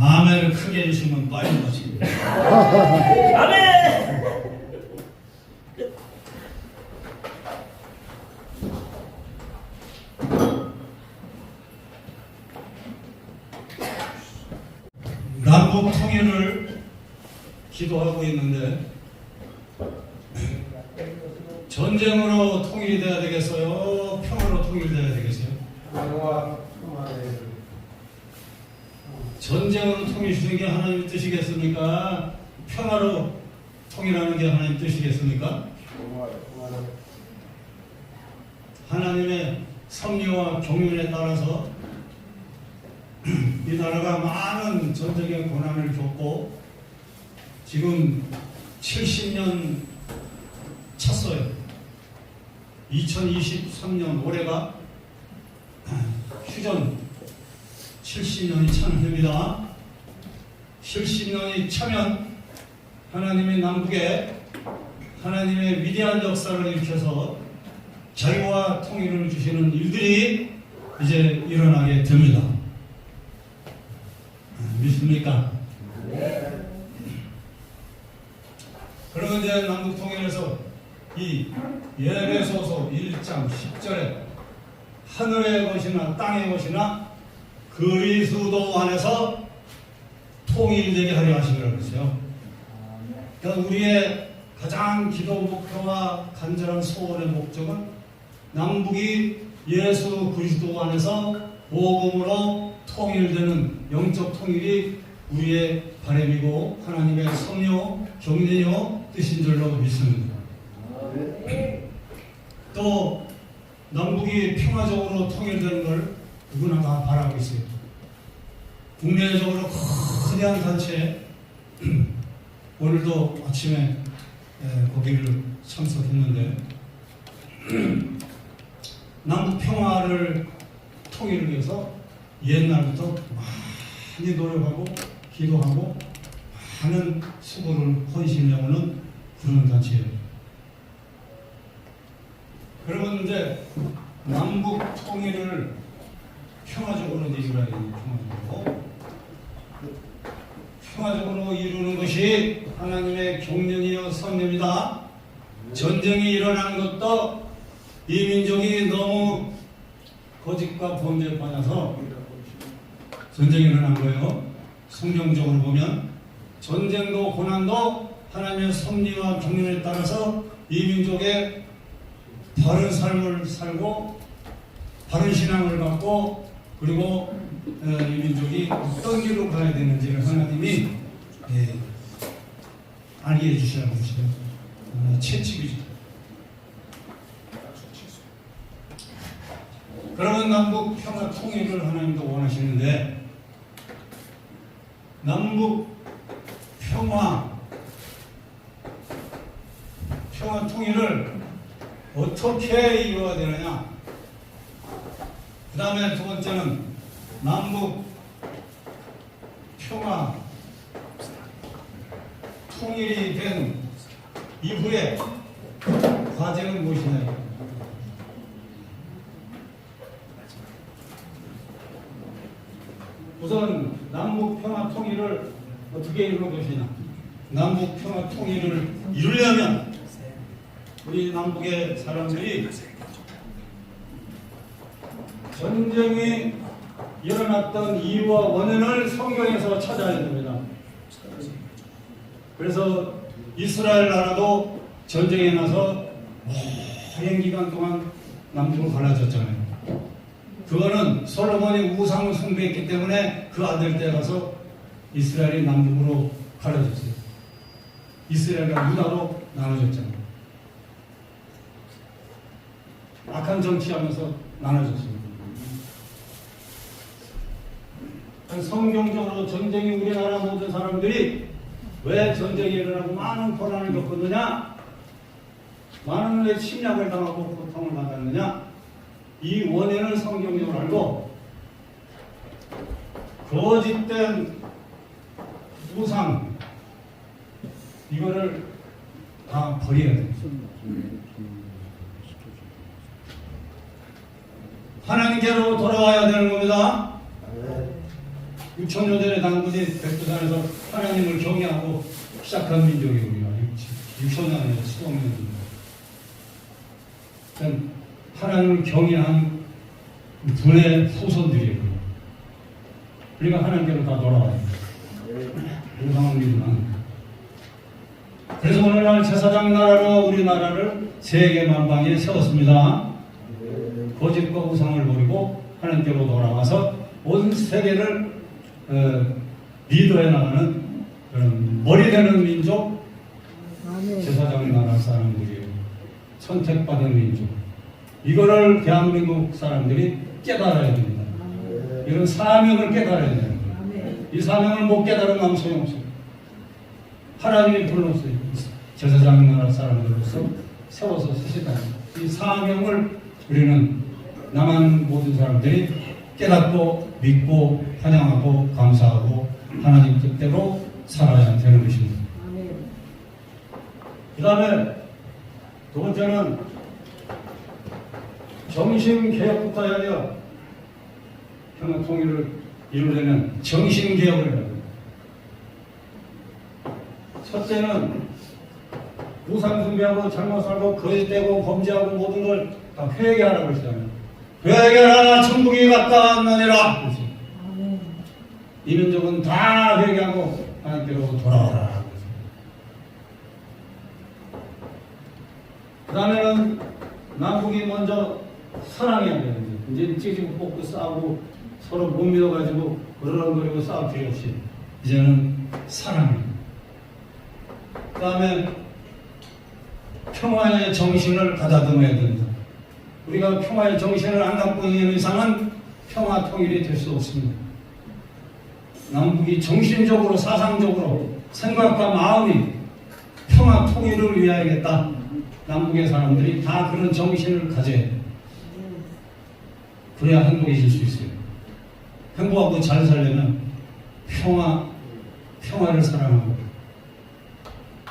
아멘을 크게 해주시면 빠른 것이. 아멘. 남북 통일을 기도하고 있는데 전쟁으로 통일이 돼야 되겠어요? 평화로 통일돼야 되겠어요? 전쟁으로 통일시키는 게 하나님 뜻이겠습니까? 평화로 통일하는 게 하나님 뜻이겠습니까? 하나님의 섭리와 경륜에 따라서 이 나라가 많은 전쟁의 고난을 겪고 지금 70년 찼어요. 2023년 올해가 휴전 70년이 차는 해입니다. 70년이 차면 하나님의 남북에 하나님의 위대한 역사를 일으켜서 자유와 통일을 주시는 일들이 이제 일어나게 됩니다. 믿습니까? 그러면 이제 남북 통일에서 이 예배소서 1장 10절에 하늘의 것이나 땅의 것이나 그리스도 안에서 통일되게 하려 하시더라고요. 그랬어요. 그러니까 우리의 가장 기도 목표와 간절한 소원의 목적은 남북이 예수 그리스도 안에서 복음으로 통일되는 영적 통일이 우리의 바람이고 하나님의 섭리요 경륜이요 뜻인 줄로 믿습니다. 또 남북이 평화적으로 통일되는 걸 누구나 다 바라고 있어요. 국내적으로 거대한 단체 오늘도 아침에 거기를 참석했는데 남북 평화를 통일을 위해서 옛날부터 많이 노력하고 기도하고 많은 수고를 헌신해오는 그런 단체예요. 그러면 이제 남북 통일을 평화적으로 이루어야 되는 평화적으로 이루는 것이 하나님의 경륜이요 섭리입니다. 전쟁이 일어난 것도 이 민족이 너무 거짓과 범죄에 빠져서 전쟁이 일어난 거예요. 성경적으로 보면 전쟁도 고난도 하나님의 섭리와 경륜에 따라서 이 민족의 바른 삶을 살고 바른 신앙을 갖고 그리고 이 민족이 어떤 길로 가야 되는지를 하나님이 알게 해주시라고 하시죠. 채찍이죠. 그러면 남북 평화 통일을 하나님도 원하시는데 남북 평화 통일을 어떻게 이루어야 되느냐. 그 다음에 두 번째는 남북 평화 통일이 된 이후에 과제는 무엇이냐. 우선 남북 평화 통일을 어떻게 이루는 것이냐. 남북 평화 통일을 이루려면 우리 남북의 사람들이 전쟁이 일어났던 이유와 원인을 성경에서 찾아야 됩니다. 그래서 이스라엘 나라도 전쟁에 나서 오랜 기간 동안 남북으로 갈라졌잖아요. 그거는 솔로몬이 우상을 숭배했기 때문에 그 아들 때 가서 이스라엘이 남북으로 갈라졌어요. 이스라엘과 유다로 나눠졌잖아요. 악한 정치하면서 나눠졌습니다. 성경적으로 전쟁이 우리나라 모든 사람들이 왜 전쟁이 일어나고 많은 고난을 겪었느냐, 많은 왜 침략을 당하고 고통을 받았느냐, 이 원인을 성경적으로 알고 거짓된 우상 이거를 다 버려야 돼요. 하나님께로 돌아와야 되는 겁니다. 6천년 전에 당군이 백두산에서 하나님을 경외하고 시작한 민족이 우리가 6천년에 수동년 하나님을 경외한 분의 후손들이에요. 우리가 하나님께로 다 돌아와야 돼요. 그 상황을 믿으면. 그래서 오늘날 제사장 나라로 우리나라를 세계 만방에 세웠습니다. 거짓과 우상을 버리고 하나님께로 돌아와서 온 세계를 리더해 나가는 그런 머리 되는 민족, 제사장 나라 사람들이에요. 선택받은 민족. 이거를 대한민국 사람들이 깨달아야 됩니다. 이런 사명을 깨달아야 됩니다. 이 사명을 못 깨달으면 소용없어요. 하나님이 불렀어요. 제사장 나라 사람들로서 세워서 쓰시다. 이 사명을 우리는 남한 모든 사람들이 깨닫고 믿고 환영하고 감사하고 하나님 뜻대로 살아야 되는 것입니다. 그 다음에 두 번째는 정신개혁부터 해야 돼요. 평화 통일을 이루려면 정신개혁을 해야 돼요. 첫째는 우상숭배하고 잘못 살고 거짓되고 범죄하고 모든 걸 다 회개하라고 했잖아요. 회개하라 천국이 가까웠느니라. 이 민족은 다 회개하고 하나님께로 돌아오라. 그 다음에는 남북이 먼저 사랑해야 되는데 이제 찌지고 뽑고 싸우고 서로 못 믿어가지고 으르렁거리고 싸울 필요 없이 이제는 사랑해요. 그 다음에 평화의 정신을 가다듬어야 된다. 우리가 평화의 정신을 안 갖고 있는 이상은 평화 통일이 될 수 없습니다. 남북이 정신적으로 사상적으로 생각과 마음이 평화 통일을 위하여겠다. 남북의 사람들이 다 그런 정신을 가져야 해요. 그래야 행복해질 수 있어요. 행복하고 잘 살려면 평화를 사랑하고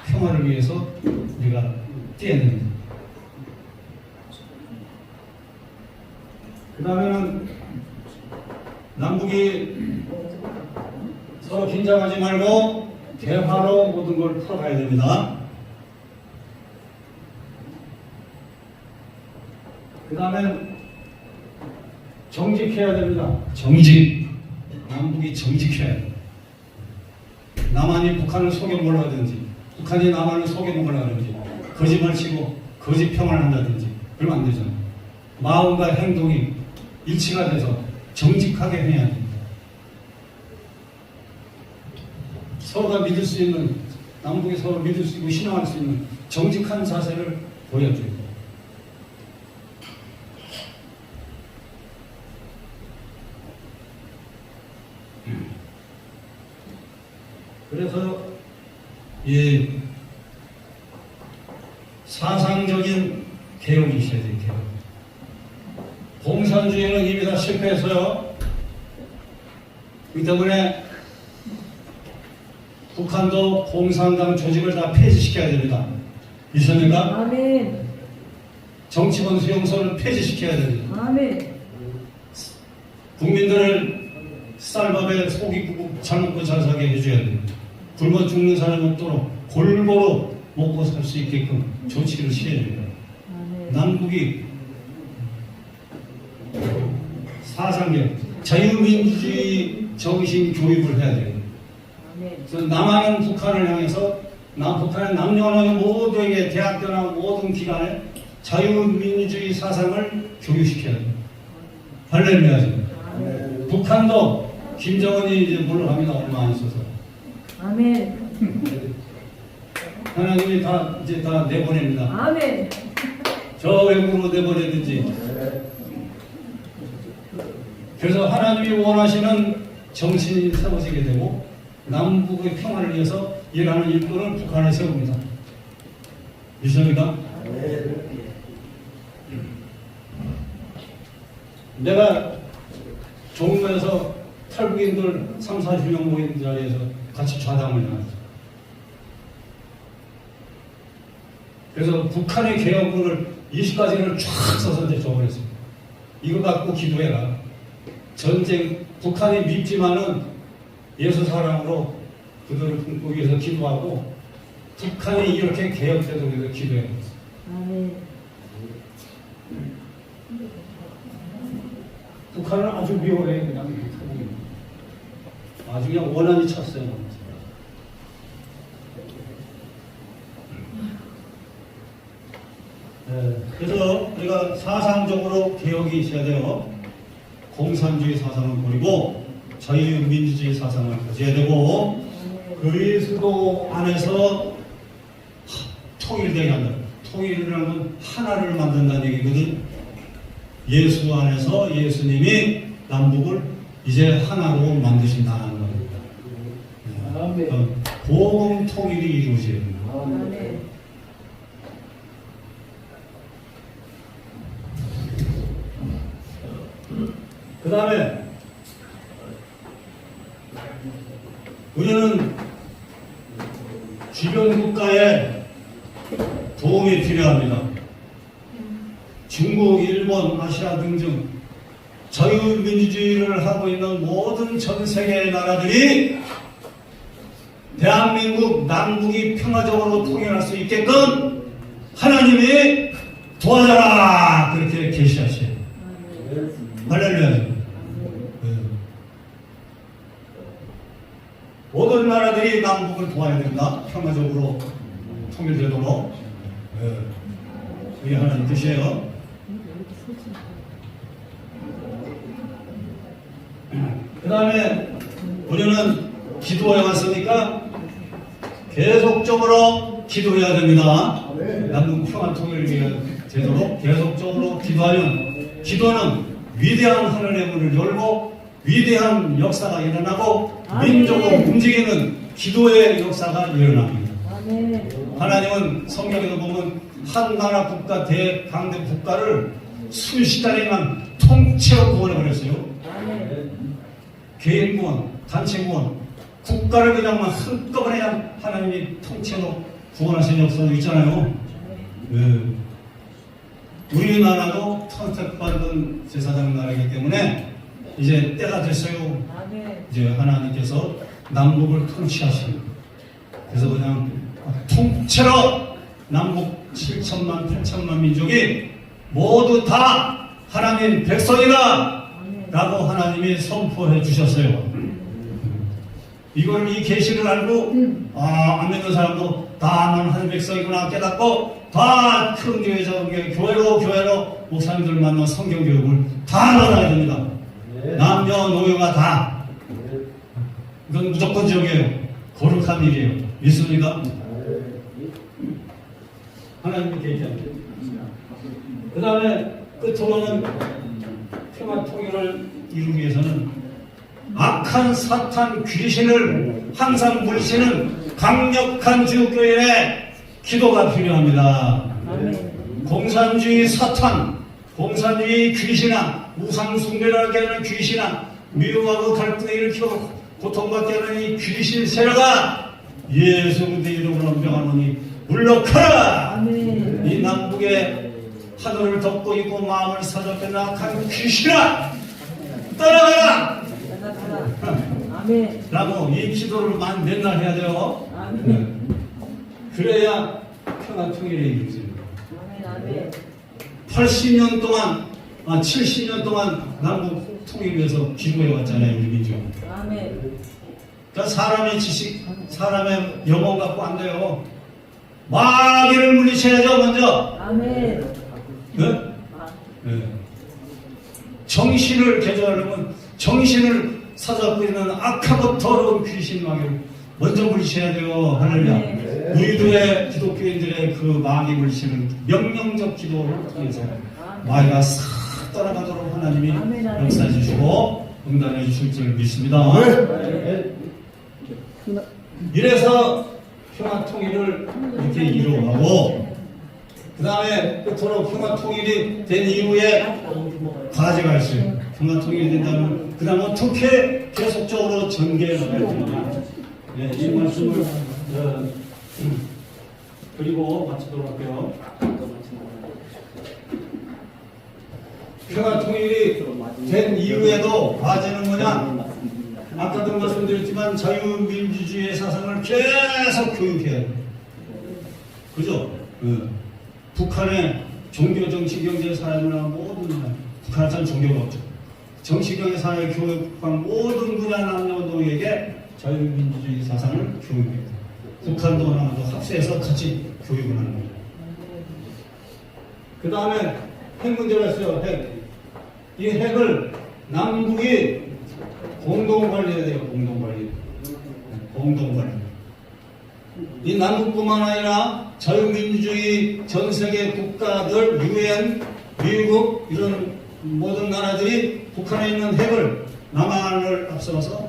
평화를 위해서 우리가 뛰어야 됩니다. 그 다음에는 남북이 서로 긴장하지 말고 대화로 모든 걸 풀어가야 됩니다. 그 다음에 정직해야 됩니다. 정직. 남북이 정직해야 돼요. 남한이 북한을 속여보려 하든지 북한이 남한을 속여보려 하든지 거짓말 치고 거짓 평을 한다든지 그러면 안 되잖아요. 마음과 행동이 일치가 돼서 정직하게 해야 됩니다. 서로가 믿을 수 있는, 남북이 서로 믿을 수 있고 신뢰할 수 있는 정직한 자세를 보여줘야 돼요. 그래서 이 사상적인 개혁이 있어야 돼요. 개혁. 공산주의는 이미 다 실패했어요. 그 때문에 북한도 공산당 조직을 다 폐지시켜야 됩니다. 있습니까? 아멘. 정치권 수용소를 폐지시켜야 됩니다. 아멘. 국민들을 쌀밥에 속이 굽고 잘 먹고 잘 살게 해줘야 됩니다. 굶어 죽는 사람이 없도록 골고루 먹고 살 수 있게끔 조치를 취해야 됩니다. 남북이 사상력, 자유민주주의 정신 교육을 해야 돼요. 그래서 남한은 북한을 향해서 북한의 남녀노소 모두에게 대학교나 모든 기관에 자유민주주의 사상을 교육시켜야 돼요. 할렐루야죠. 북한도 김정은이 이제 물러갑니다. 얼마 안 있어서. 아멘. 하나님이 이제 다 내보냅니다. 아멘. 저 외국으로 내보내든지. 그래서 하나님이 원하시는 정신이 세워지게 되고 남북의 평화를 위해서 일하는 일꾼을 북한에 세웁니다. 믿습니까? 내가 종로에서 탈북인들 3, 40명 모인 자리에서 같이 좌담을 나눴어요. 그래서 북한의 개혁문을 20가지를 쫙 써서 이제 줘버렸어요. 이거 갖고 기도해라. 전쟁, 북한이 밉지만은 예수 사랑으로 그들을 품고 위해서 기도하고 북한이 이렇게 개혁되도록 해서 기도해야 됩니다. 북한은 아주 묘해. 그냥 아주 그냥 원한이 찼어요. 그래서 우리가 사상적으로 개혁이 있어야 돼요. 공산주의 사상을 버리고 자유민주주의 사상을 가져야 되고 그리스도 안에서 통일되게 한다. 통일이라는 건 하나를 만든다는 얘기거든. 예수 안에서 예수님이 남북을 이제 하나로 만드신다는 겁니다. 복음 통일이 이루어져야 됩니다. 그 다음에 우리는 주변 국가에 도움이 필요합니다. 중국, 일본, 아시아 등등 자유민주주의를 하고 있는 모든 전 세계의 나라들이 대한민국 남북이 평화적으로 통일할 수 있게끔 하나님이 도와줘라 그렇게 계시하셔요. 할렐루야. 모든 나라들이 남북을 도와야 된다. 평화적으로 통일되도록. 그게 하나님 뜻이에요. 그 다음에 우리는 기도해 왔으니까 계속적으로 기도해야 됩니다. 남북 평화 통일을 위해 되도록 계속적으로 기도하면 기도는 위대한 하늘의 문을 열고 위대한 역사가 일어나고 민족을 움직이는 기도의 역사가 일어납니다. 하나님은 성경에도 보면 한 나라 국가 대강대 국가를 수십 달에만 통째로 구원해버렸어요. 개인 구원, 단체 구원, 국가를 그냥 한꺼번에 하나님이 통째로 구원하신 역사도 있잖아요. 우리나라도 선택받은 제사장 나라이기 때문에 이제 때가 됐어요. 이제 하나님께서 남북을 통치하시는. 그래서 그냥 통째로 남북 7천만, 8천만 민족이 모두 다 하나님 백성이다 라고 하나님이 선포해 주셨어요. 이걸 이 계시를 알고 안 믿는 사람도 다 나는 하나님 백성이구나 깨닫고 다 큰 교회 작은 교회 교회로 목사님들 만나 성경 교육을 다 받아야 됩니다. 남녀 노예가 다. 이건 무조건적이에요. 거룩한 일이에요. 믿습니까? 하나님께 얘기합니다. 그 다음에 끝으로는 평화 통일을 이루기 위해서는 악한 사탄 귀신을 항상 물리치는 강력한 주교회의 기도가 필요합니다. 공산주의 사탄, 공산주의 귀신아, 우상숭배를 하는 귀신아, 미움하고 갈등을 일으키고 고통받게 하는 이 귀신 세력아, 예수 그리스도의 이름으로 명하노니 물러가라! 이 남북의 하늘을 덮고 있고 마음을 사로잡는 악한 귀신아, 떠나가라! 라고 이 기도를 맨날 해야 돼요. 그래야 평화 통일에 이루어집니다. 80년 동안, 70년 동안 남북 통일을 위해서 기도해 왔잖아요, 우리 민족. 그러니까 사람의 지식, 사람의 영혼 갖고 안 돼요. 마귀를 물리쳐야죠, 먼저. 네? 네. 정신을 개조하려면 정신을 사잡고 있는 악하고 더러운 귀신 마귀를 먼저 물리쳐야 돼요. 할렐루야. 우리들의 기독교인들의 그 마귀 물리치는 명령적 기도를 통해서 마귀가 싹 떠나가도록 하나님이 역사해 주시고 응답해 주실 줄 믿습니다. 이래서 평화 통일을 이렇게 이루어가고 그 다음에 끝으로 평화 통일이 된 이후에 과제가 있어요. 평화 통일이 된다면 그 다음 어떻게 계속적으로 전개해 나가야 되느냐. 네, 이 말씀을 그리고 마치도록 할게요. 평화 통일이 된 이후에도 과제는 뭐냐? 아까도 말씀드렸지만 자유민주주의 사상을 계속 교육해야 돼요. 그죠? 북한의 종교, 정치, 경제, 사회문화 모든 분야, 북한은 참 종교가 없죠. 정치, 경제, 사회, 교육관 모든 분야 남녀노에게 자유민주주의 사상을 교육해야 돼요. 북한도 남도 합세해서 같이 교육을 하는 거예요. 그 다음에 핵 문제가 있어요. 핵. 이 핵을 남북이 공동관리해야 돼요. 공동관리. 공동관리. 이 남북뿐만 아니라 자유민주주의 전 세계 국가들, 유엔, 미국 이런 모든 나라들이 북한에 있는 핵을 남한을 앞서서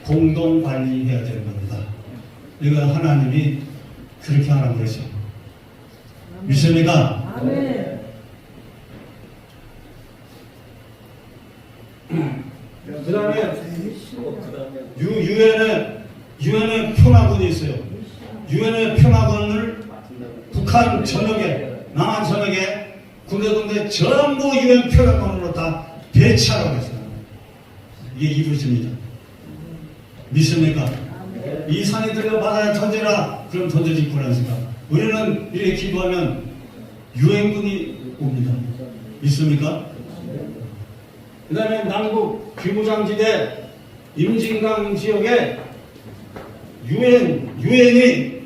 공동관리해야 되는 겁니다. 이거 하나님이 그렇게 하라고 그러죠. 믿습니까? 아멘. 그 다음에 유엔에 평화군이 있어요. 유엔의 평화군을 북한 전역에, 남한 전역에 군데 전부 유엔 평화군으로 다 배치하라고 했어요. 이게 이루어집니다. 믿습니까? 이 산이 들려 바다에 던져라. 그럼 던져질 거라는 생각. 우리는 이렇게 기도하면 유엔군이 옵니다. 믿습니까? 그 다음에 남북 비무장지대 임진강 지역에 유엔이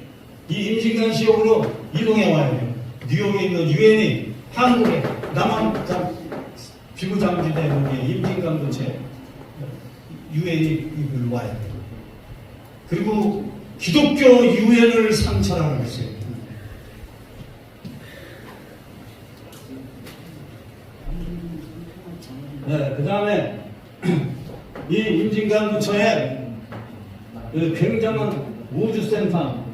이 임진강 지역으로 이동해 와야 돼요. 뉴욕에 있는 유엔이 한국에 남한 비무장지대 임진강 근처에 유엔이 와야 돼요. 그리고 기독교 유엔을 상철하라고 했어요. 네, 그 다음에 이 임진강 근처에 굉장한 우주센터,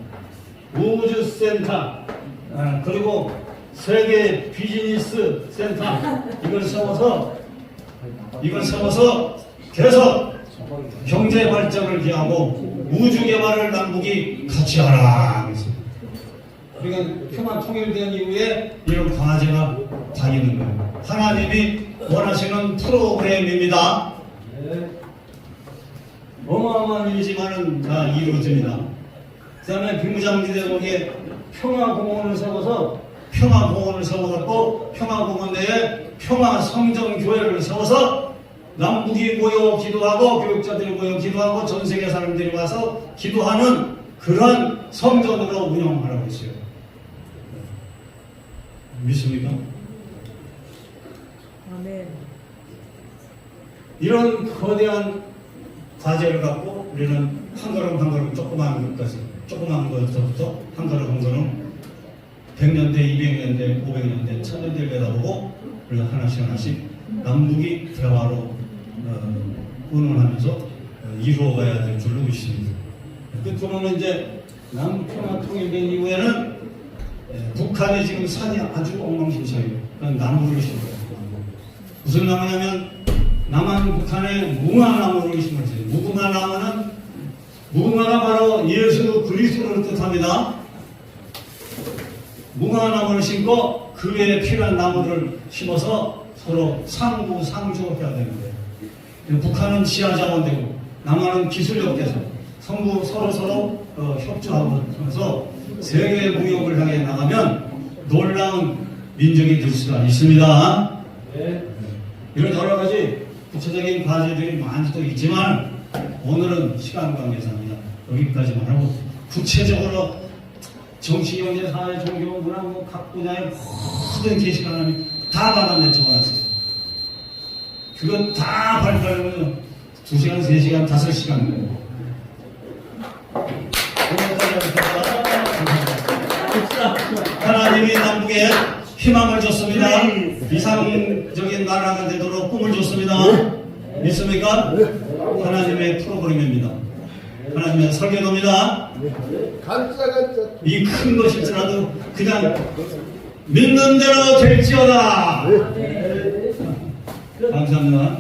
그리고 세계 비즈니스 센터 이걸 세워서 계속 경제 발전을 기하고 우주 개발을 남북이 같이 하라. 그러니까 평화 통일된 이후에 이런 과제가 다니는 거예요. 하나님이 원하시는 프로그램입니다. 어마어마한 일이지만은 다 이루어집니다. 그 다음에 비무장지대 거기에 평화공원을 세워서 평화공원 내에 평화성전교회를 세워서 남북이 모여 기도하고 교육자들이 모여 기도하고 전 세계 사람들이 와서 기도하는 그런 성전으로 운영하라고 했어요. 믿습니까? 아멘. 이런 거대한 과제를 갖고 우리는 한 걸음 조그마한 것부터 한 걸음 100년대, 200년대, 500년대, 1000년대를 내다보고 우리가 하나씩 남북이 대화로 의논하면서 이루어가야 될 줄로 믿습니다. 끝으로는 이제 남북평화 통일된 이후에는 북한의 지금 산이 아주 엉망진창이에요. 그건 나무를 심어요. 무슨 나무냐면 남한 북한에 무궁화나무를 심었어요. 무궁화가 바로 예수 그리스도를 뜻합니다. 무궁화나무를 심고 그 외에 필요한 나무를 심어서 서로 상부상조해야 되는 거예요. 북한은 지하자원되고 남한은 기술력돼서 서로 협조하면서 세계 무역을 향해 나가면 놀라운 민족이 될 수가 있습니다. 이런 여러 가지 구체적인 과제들이 많이 또 있지만 오늘은 시간 관계상입니다. 여기까지만 하고 구체적으로 정치, 경제, 사회, 종교, 문화 각 분야의 모든 계시가 하나님 다 받아내 적어놨어요. 그거 다 발표하려면 2시간, 3시간, 5시간 하나님이 남북에 희망을 줬습니다. 이상적인 나라가 되도록 꿈을 줬습니다. 믿습니까? 하나님의 프로그램입니다. 하나님의 설계도입니다. 이 큰 것일지라도 그냥 믿는 대로 될지어다. 감사합니다.